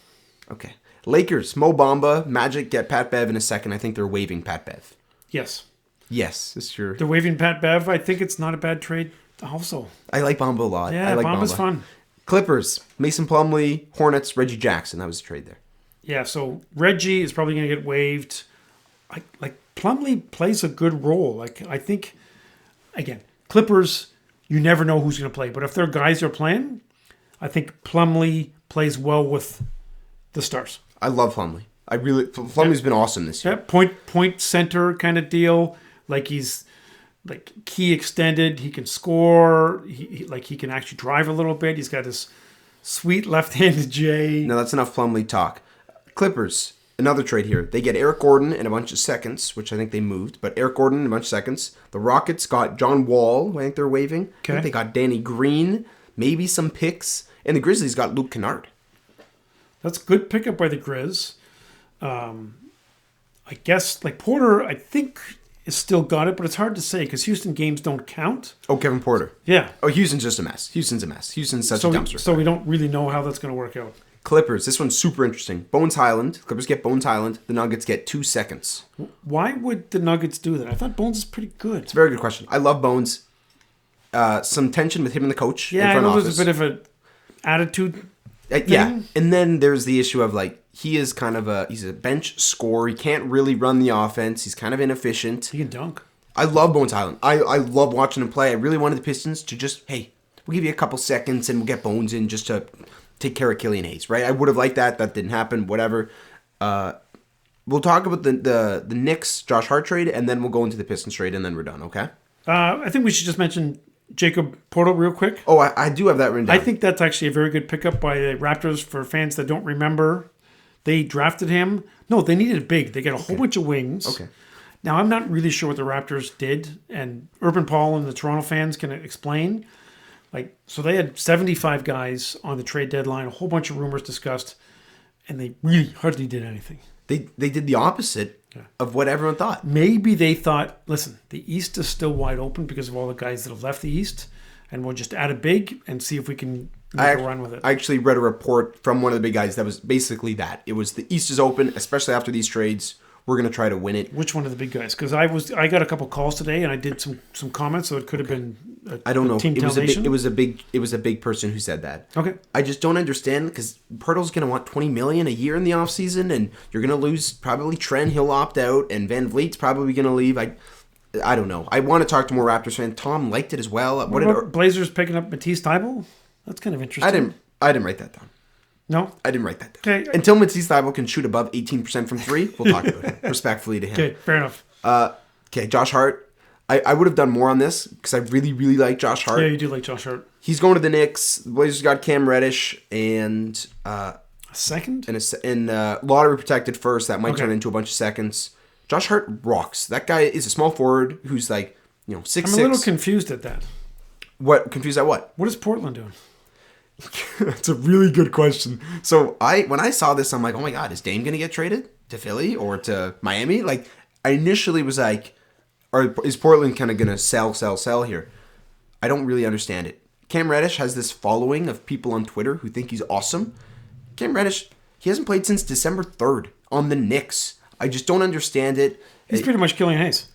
Okay. Lakers, Mo Bamba. Magic get Pat Bev in a second. I think they're waiving Pat Bev. Yes. Yes, this is your... They're waving Pat Bev. I think it's not a bad trade also. I like Bamba a lot. Yeah, I like Bamba's Bamba. fun. Clippers, Mason Plumlee, Hornets, Reggie Jackson. That was the trade there. Yeah, so Reggie is probably going to get waived. Like Plumlee plays a good role. Like, I think, again, Clippers, you never know who's going to play. But if their guys are playing, I think Plumlee plays well with the stars. I love Plumlee. Plumlee's been awesome this year. Yeah, point center kind of deal. Like, he's like key extended. He can score. He can actually drive a little bit. He's got this sweet left-handed J. Now that's enough Plumlee talk. Clippers, another trade here. They get Eric Gordon and a bunch of seconds, which I think they moved, but Eric Gordon and a bunch of seconds. The Rockets got John Wall, who I think they're waiving. I think they got Danny Green, maybe some picks. And the Grizzlies got Luke Kennard. That's a good pickup by the Grizz. I guess, like, Porter, I think, is still got it, but it's hard to say because Houston games don't count. Oh, Kevin Porter. Yeah. Oh, Houston's just a mess. Houston's a mess. Houston's such a dumpster. So we don't really know how that's going to work out. Clippers, this one's super interesting. Bones Highland. Clippers get Bones Highland. The Nuggets get 2 seconds. Why would the Nuggets do that? I thought Bones is pretty good. It's a very good question. I love Bones. Some tension with him and the coach in Yeah, I front know office. there's a bit of an attitude Yeah, thing. and then there's the issue of, like, he is kind of he's a bench scorer. He can't really run the offense. He's kind of inefficient. He can dunk. I love Bones Highland. I love watching him play. I really wanted the Pistons to just, hey, we'll give you a couple seconds and we'll get Bones in just to take care of Killian Hayes, right? I would have liked that. That didn't happen. Whatever. We'll talk about the Knicks Josh Hart trade, and then we'll go into the Pistons trade, and then we're done, okay? I think we should just mention Jacob Porto real quick. Oh, I do have that written down. I think that's actually a very good pickup by the Raptors. For fans that don't remember, they drafted him. No, they needed it big. They got a whole bunch of wings. Okay. Now, I'm not really sure what the Raptors did, and Urban Paul and the Toronto fans can explain. So they had 75 guys on the trade deadline, a whole bunch of rumors discussed, and they really hardly did anything. They did the opposite of what everyone thought. Maybe they thought, listen, the East is still wide open because of all the guys that have left the East, and we'll just add a big and see if we can make a run with it. I actually read a report from one of the big guys that was basically that. It was the East is open, especially after these trades. We're going to try to win it. Which one of the big guys? Because I got a couple calls today, and I did some comments, so it could have been. I don't know. Team it was a Nation. big person who said that. Okay. I just don't understand because Pirtle's going to want $20 million a year in the offseason, and you're going to lose probably Trent. He'll opt out, and Van Vliet's probably going to leave. I don't know. I want to talk to more Raptors fans. Tom liked it as well. What about Blazers picking up Matisse Thybulle? That's kind of interesting. I didn't write that down. No? I didn't write that down. Okay. Until Matisse Thybulle can shoot above 18% from three, we'll talk about it. Respectfully to him. Okay, fair enough. Okay, Josh Hart. I would have done more on this because I really, really like Josh Hart. Yeah, you do like Josh Hart. He's going to the Knicks. The Blazers got Cam Reddish and a second? and lottery protected first. That might turn into a bunch of seconds. Josh Hart rocks. That guy is a small forward who's like, 6'6". I'm a little confused at that. What? Confused at what? What is Portland doing? That's a really good question. So when I saw this, I'm like, oh my God, is Dame going to get traded to Philly or to Miami? Like, I initially was like, or is Portland kind of going to sell here? I don't really understand it. Cam Reddish has this following of people on Twitter who think he's awesome. Cam Reddish, he hasn't played since December 3rd on the Knicks. I just don't understand it. He's pretty much Killian Hayes.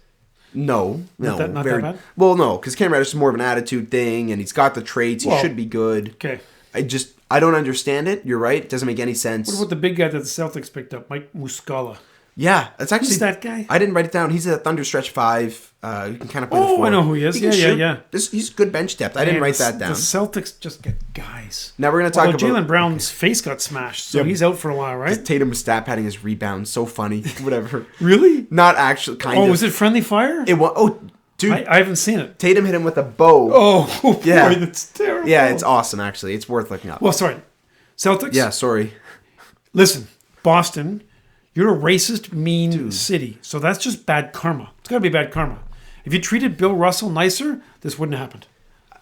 No. Not that bad? Well, no, because Cam Reddish is more of an attitude thing, and he's got the traits. He should be good. Okay. I don't understand it. You're right. It doesn't make any sense. What about the big guy that the Celtics picked up, Mike Muscala? Yeah, that's actually... Who's that guy? I didn't write it down. He's a Thunder Stretch 5. You can kind of play the 4. I know who he is. Yeah. He's good bench depth. I didn't write that down. The Celtics just get guys. Now we're going to talk about... Jaylen Brown's face got smashed, so he's out for a while, right? Tatum was stat padding his rebounds. So funny. Whatever. Really? Not actually, kind of. Oh, was it friendly fire? It was... Oh, dude. I haven't seen it. Tatum hit him with a bow. Oh, yeah. Boy, that's terrible. Yeah, it's awesome, actually. It's worth looking up. Well, sorry. Celtics? Yeah, sorry. Listen, Boston, you're a racist, mean city. So that's just bad karma. It's got to be bad karma. If you treated Bill Russell nicer, this wouldn't have happened.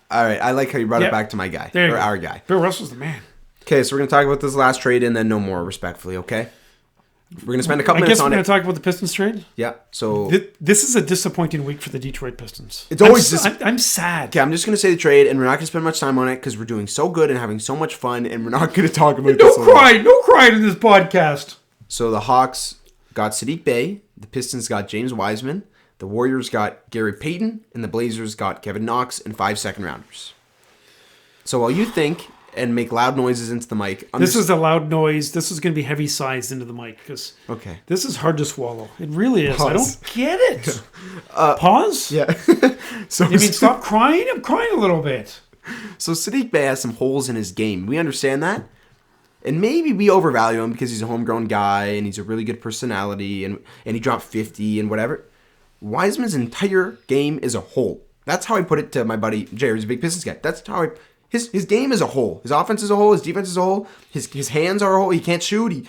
All right, I like how you brought it back to my guy. Or our guy. Bill Russell's the man. Okay, so we're going to talk about this last trade and then no more, respectfully, okay? We're going to spend a couple minutes on it. I guess we're going to talk about the Pistons trade? Yeah, so... This is a disappointing week for the Detroit Pistons. It's always I'm sad. Okay, I'm just going to say the trade, and we're not going to spend much time on it because we're doing so good and having so much fun, and we're not going to talk about No crying in this podcast. So the Hawks got Sadiq Bey, the Pistons got James Wiseman, the Warriors got Gary Payton, and the Blazers got Kevin Knox and 5 second-rounders. So while you think... and make loud noises into the mic. This is a loud noise. This is going to be heavy sized into the mic because this is hard to swallow. It really is. Pause. I don't get it. Pause? Yeah. So you mean stop crying? I'm crying a little bit. So Sadiq Bey has some holes in his game. We understand that. And maybe we overvalue him because he's a homegrown guy and he's a really good personality and he dropped 50 and whatever. Wiseman's entire game is a hole. That's how I put it to my buddy Jerry, who's a big Pistons guy. That's how I... His game is a whole. His offense is a whole. His defense is a whole. His hands are a whole. He can't shoot.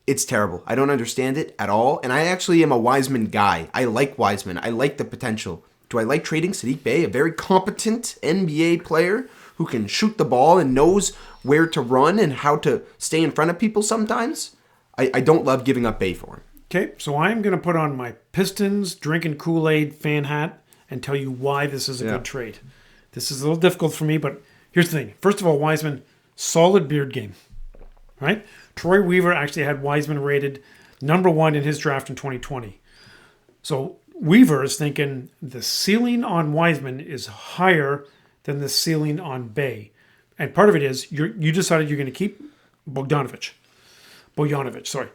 It's terrible. I don't understand it at all. And I actually am a Wiseman guy. I like Wiseman. I like the potential. Do I like trading Sadiq Bey, a very competent NBA player who can shoot the ball and knows where to run and how to stay in front of people sometimes? I don't love giving up Bey for him. Okay, so I'm going to put on my Pistons drinking Kool-Aid fan hat and tell you why this is a good trade. This is a little difficult for me, but here's the thing. First of all, Wiseman, solid beard game, right? Troy Weaver actually had Wiseman rated number 1 in his draft in 2020. So Weaver is thinking the ceiling on Wiseman is higher than the ceiling on Bey. And part of it is you decided you're going to keep Bogdanovic, sorry.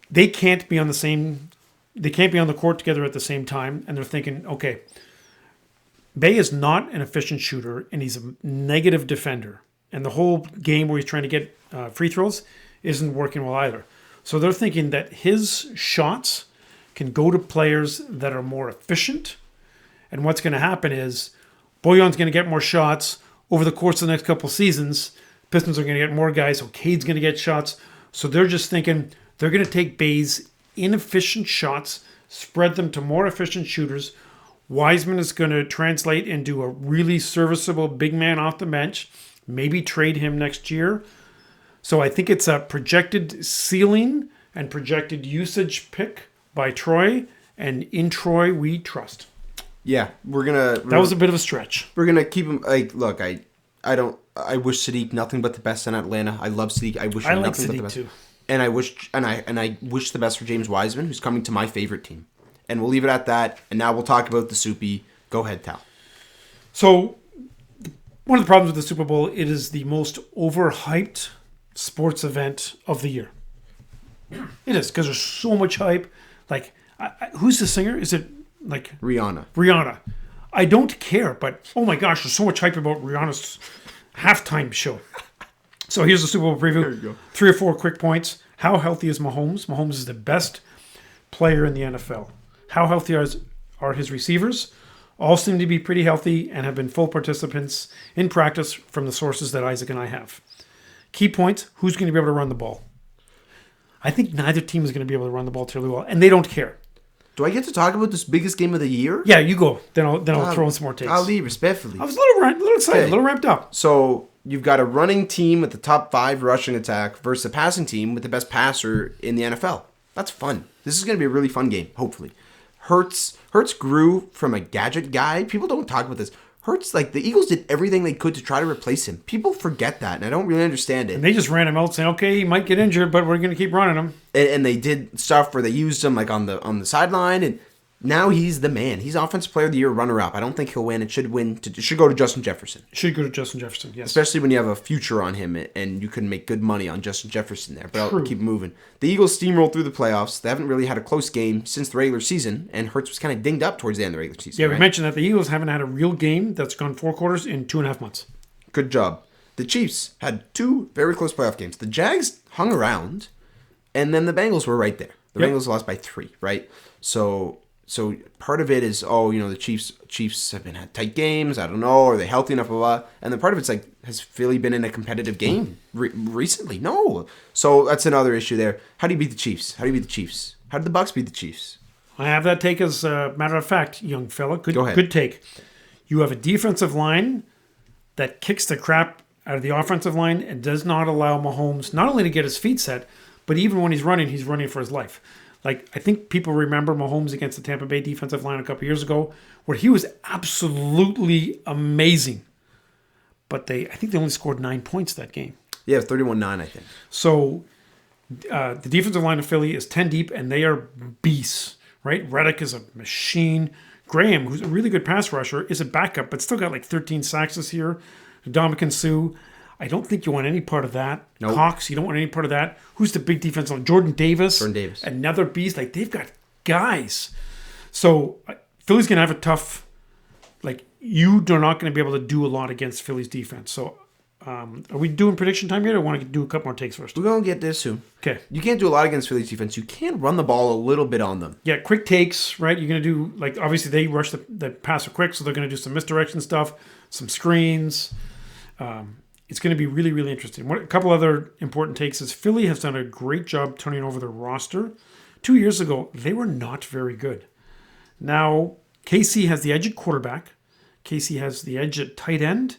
They can't be on the court together at the same time, and they're thinking, okay, Bey is not an efficient shooter, and he's a negative defender. And the whole game where he's trying to get free throws isn't working well either. So they're thinking that his shots can go to players that are more efficient. And what's going to happen is Bojan's going to get more shots over the course of the next couple seasons. Pistons are going to get more guys, so Cade's going to get shots. So they're just thinking they're going to take Bey's inefficient shots, spread them to more efficient shooters. Wiseman is going to translate into a really serviceable big man off the bench. Maybe trade him next year. So I think it's a projected ceiling and projected usage pick by Troy, and in Troy we trust. Yeah, That was a bit of a stretch. We're gonna keep him. Like, look, I wish Sadiq nothing but the best in Atlanta. I love Sadiq. I wish him nothing but the best. Too. And I wish the best for James Wiseman, who's coming to my favorite team. And we'll leave it at that. And now we'll talk about the Soupy. Go ahead, Tal. So, one of the problems with the Super Bowl, it is the most overhyped sports event of the year. It is, because there's so much hype. Like, who's the singer? Is it like Rihanna. I don't care, but oh my gosh, there's so much hype about Rihanna's halftime show. So here's the Super Bowl preview. There you go. 3 or 4 quick points. How healthy is Mahomes? Mahomes is the best player in the NFL. How healthy are his receivers? All seem to be pretty healthy and have been full participants in practice from the sources that Isaac and I have. Key points, who's going to be able to run the ball? I think neither team is going to be able to run the ball terribly well, and they don't care. Do I get to talk about this biggest game of the year? Yeah, you go. Then I'll throw in some more takes. I'll leave respectfully. I was a little excited, a little ramped up. So you've got a running team with the top 5 rushing attack versus a passing team with the best passer in the NFL. That's fun. This is going to be a really fun game, hopefully. Hurts grew from a gadget guy. People don't talk about this. Hurts, like, the Eagles did everything they could to try to replace him. People forget that, and I don't really understand it. And they just ran him out saying, okay, he might get injured, but we're going to keep running him. And they did stuff where they used him, like, on the sideline, and now he's the man. He's Offensive Player of the Year runner-up. I don't think he'll win. It should go to Justin Jefferson. Should go to Justin Jefferson, yes. Especially when you have a future on him, and you can make good money on Justin Jefferson there. But I'll keep moving. The Eagles steamrolled through the playoffs. They haven't really had a close game since the regular season, and Hurts was kind of dinged up towards the end of the regular season. Yeah, we mentioned that the Eagles haven't had a real game that's gone 4 quarters in 2.5 months. Good job. The Chiefs had 2 very close playoff games. The Jags hung around, and then the Bengals were right there. The Bengals lost by 3, right? So part of it is, the Chiefs have had tight games. I don't know. Are they healthy enough? Blah, blah. And then part of it's like, has Philly been in a competitive game recently? No. So that's another issue there. How do you beat the Chiefs? How did the Bucs beat the Chiefs? I have that take as a matter of fact, young fella. Go ahead. Good take. You have a defensive line that kicks the crap out of the offensive line and does not allow Mahomes not only to get his feet set, but even when he's running for his life. Like, I think people remember Mahomes against the Tampa Bay defensive line a couple years ago, where he was absolutely amazing. But I think they only scored 9 points that game. Yeah, 31-9, I think. So the defensive line of Philly is 10 deep, and they are beasts, right? Reddick is a machine. Graham, who's a really good pass rusher, is a backup, but still got like 13 sacks this year. Dominican Sue. I don't think you want any part of that. Nope. Cox, you don't want any part of that. Who's the big defense on? Jordan Davis. Davis. Another beast. Like, they've got guys. So Philly's going to have a tough, like, you are not going to be able to do a lot against Philly's defense. So are we doing prediction time yet, or want to do a couple more takes first? We're going to get this soon. Okay. You can't do a lot against Philly's defense. You can run the ball a little bit on them. Yeah, quick takes, right? You're going to do, like, obviously they rush the passer quick, so they're going to do some misdirection stuff, some screens. It's going to be really, really interesting. A couple other important takes is Philly has done a great job turning over their roster. 2 years ago, they were not very good. Now, KC has the edge at quarterback. KC has the edge at tight end.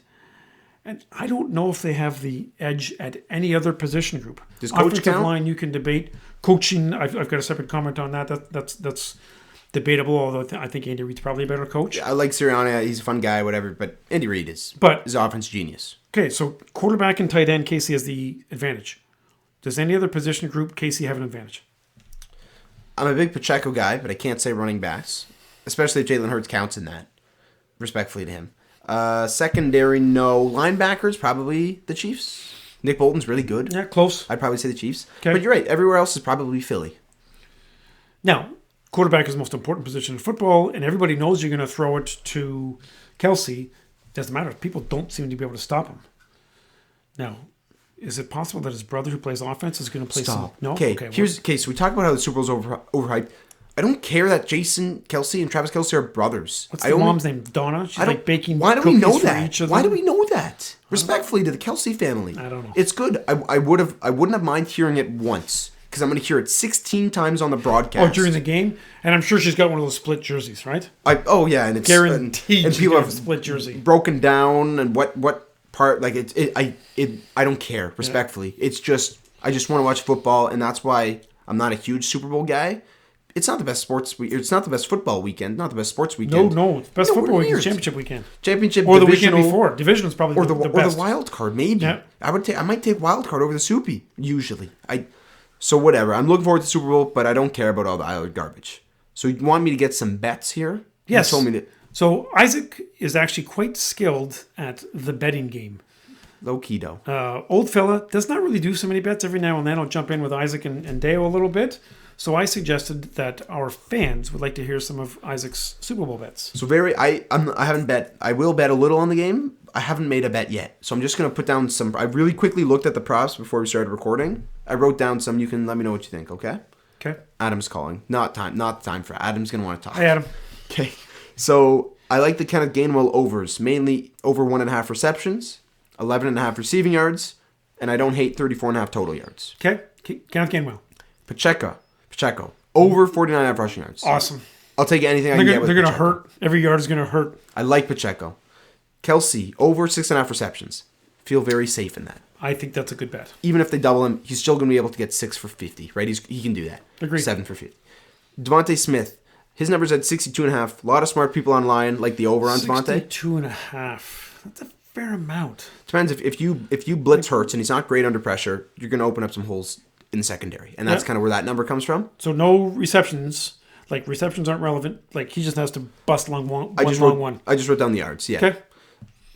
And I don't know if they have the edge at any other position group. Does coach Offensive count? line, you can debate. Coaching, I've got a separate comment on that. That's debatable, although I think Andy Reid's probably a better coach. I like Sirianni. He's a fun guy, whatever. But Andy Reid is offense genius. Okay, so quarterback and tight end, KC has the advantage. Does any other position group, KC, have an advantage? I'm a big Pacheco guy, but I can't say running backs, especially if Jalen Hurts counts in that, respectfully to him. Secondary, no. Linebackers, probably the Chiefs. Nick Bolton's really good. Yeah, close. I'd probably say the Chiefs. Okay. But you're right. Everywhere else is probably Philly. Now, quarterback is the most important position in football, and everybody knows you're going to throw it to Kelce. Doesn't matter. People don't seem to be able to stop him. Now, is it possible that his brother who plays offense is going to play some... No? Okay, so we talk about how the Super Bowl's overhyped. I don't care that Jason Kelce and Travis Kelce are brothers. What's the mom's name? Donna? She's like baking Why do we know cookies for that? each of them? Why do we know that? Respectfully to the Kelce family. I don't know. It's good. I wouldn't have mind hearing it once, because I'm going to hear it 16 times on the broadcast. Oh, during the game? And I'm sure she's got one of those split jerseys, right? And it's guaranteed. And people have a split jersey broken down and what part, like I don't care, respectfully. It's just I just want to watch football, and that's why I'm not a huge Super Bowl guy. It's not the best it's not the best football weekend, not the best sports weekend. No. It's best football weekend, weird. championship weekend. Championship Or the divisional, weekend before. Divisional is probably the best. Or the wild card, maybe. Yeah. I might take wild card over the Soupy, usually. So whatever. I'm looking forward to the Super Bowl, but I don't care about all the Island garbage. So you want me to get some bets here? Yes. You told me to. So Isaac is actually quite skilled at the betting game. Low key though. Old fella does not really do so many bets. Every now and then I'll jump in with Isaac and Deo a little bit. So I suggested that our fans would like to hear some of Isaac's Super Bowl bets. So I haven't bet. I will bet a little on the game. I haven't made a bet yet. So I'm just going to put down some. I really quickly looked at the props before we started recording. I wrote down some. You can let me know what you think, okay? Okay. Adam's calling. Not time for Adam's going to want to talk. Hi, Adam. Okay. So I like the kind of Gainwell overs, mainly over 1.5 receptions, 11.5 receiving yards, and I don't hate 34.5 total yards. Okay. Kenneth Gainwell. Pacheco, over 49.5 rushing yards. Awesome. I'll take anything I can get with They're going to Pacheco. hurt. Every yard is going to hurt. I like Pacheco. Kelce, over 6.5 receptions. Feel very safe in that. I think that's a good bet. Even if they double him, he's still going to be able to get 6 for 50, right? He can do that. Agreed. 7 for 50. Devontae Smith, his numbers at 62.5. A lot of smart people online like the over on Devontae. 62.5. That's a fair amount. Depends if you blitz Hurts and he's not great under pressure, you're going to open up some holes in the secondary, and that's kind of where that number comes from. So no receptions. Like receptions aren't relevant. Like he just has to bust along one. I just wrote down the yards. Yeah. Okay.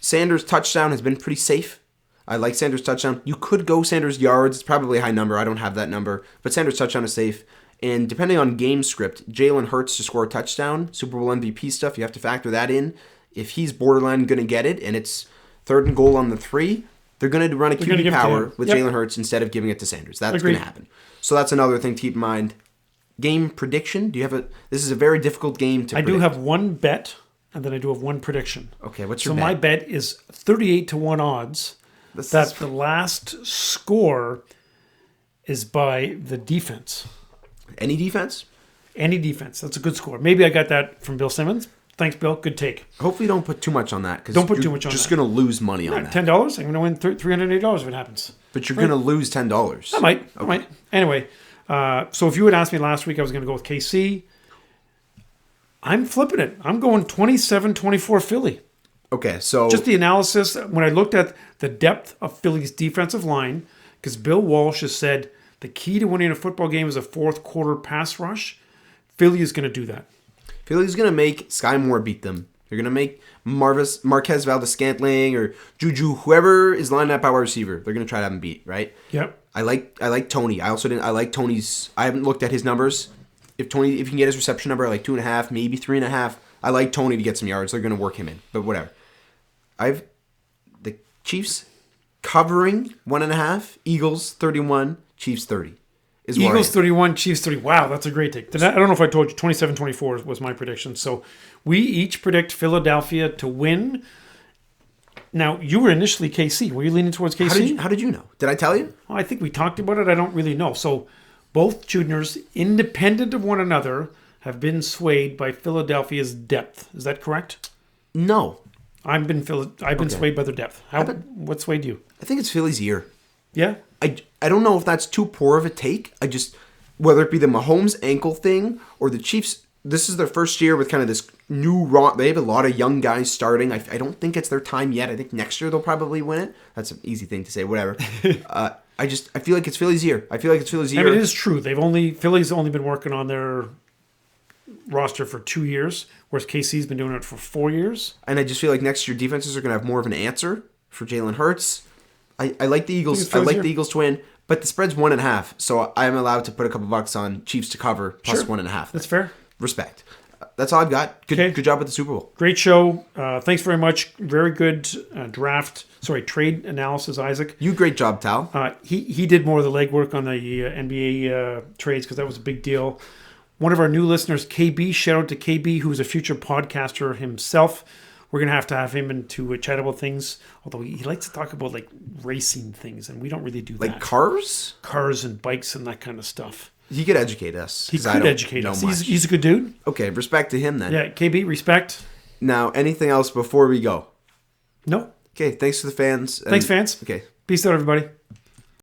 Sanders touchdown has been pretty safe. I like Sanders touchdown. You could go Sanders yards. It's probably a high number. I don't have that number, but Sanders touchdown is safe. And depending on game script, Jalen Hurts to score a touchdown, Super Bowl MVP stuff, you have to factor that in. If he's borderline going to get it, and it's 3rd and goal on the 3, they're going to run a QB power with Jalen Hurts instead of giving it to Sanders. That's going to happen. So that's another thing to keep in mind. Game prediction. Do you have this is a very difficult game to predict. I do have one bet, and then I do have one prediction. Okay, what's your bet? So my bet is 38-1 odds that the last score is by the defense. Any defense? Any defense. That's a good score. Maybe I got that from Bill Simmons. Thanks, Bill. Good take. Hopefully don't put too much on that. Don't put too much on that. You're just going to lose money on that. $10? I'm going to win $380 if it happens. But you're going to lose $10. I might. Anyway, so if you had asked me last week, I was going to go with KC. I'm flipping it. I'm going 27-24 Philly. Okay, so... Just the analysis, when I looked at the depth of Philly's defensive line, because Bill Walsh has said the key to winning a football game is a fourth quarter pass rush, Philly is going to do that. Philly's going to make Sky Moore beat them. They're going to make Marquez Valdes-Scantling or Juju, whoever is lined up at wide receiver, they're going to try to have him beat, right? Yep. I like Tony. I like Tony's... I haven't looked at his numbers. If you can get his reception number, like 2.5, maybe 3.5. I like Tony to get some yards. They're going to work him in, but whatever. I've the Chiefs covering 1.5. Eagles 31. Chiefs 30. Eagles 31, Chiefs 30. Wow, that's a great take. I don't know if I told you 27-24 was my prediction. So we each predict Philadelphia to win. Now, you were initially KC. Were you leaning towards KC? How did you know? Did I tell you? Well, I think we talked about it. I don't really know. So both juniors, independent of one another, have been swayed by Philadelphia's depth. Is that correct? No. I've been swayed by their depth. What swayed you? I think it's Philly's year. Yeah? I don't know if that's too poor of a take. Whether it be the Mahomes ankle thing or the Chiefs, this is their first year with kind of this new they have a lot of young guys starting. I don't think it's their time yet. I think next year they'll probably win it. That's an easy thing to say, whatever. I feel like it's Philly's year. I mean, it is true. Philly's only been working on their roster for 2 years, whereas KC's been doing it for 4 years. And I just feel like next year defenses are going to have more of an answer for Jalen Hurts. I like the Eagles. I like the Eagles to win, but the spread's 1.5, so I'm allowed to put a couple bucks on Chiefs to cover plus 1.5. That's fair. Respect. That's all I've got. Good job with the Super Bowl. Great show. Thanks very much. Very good trade analysis, Isaac. Great job, Tal. He did more of the legwork on the NBA trades because that was a big deal. One of our new listeners, KB, shout out to KB, who's a future podcaster himself. We're going to have him in to chat about things, although he likes to talk about like racing things, and we don't really do that. Like cars? Cars and bikes and that kind of stuff. He could educate us. He could educate us. He's a good dude. Okay, respect to him then. Yeah, KB, respect. Now, anything else before we go? No. Okay, thanks to the fans. Thanks, fans. Okay. Peace out, everybody.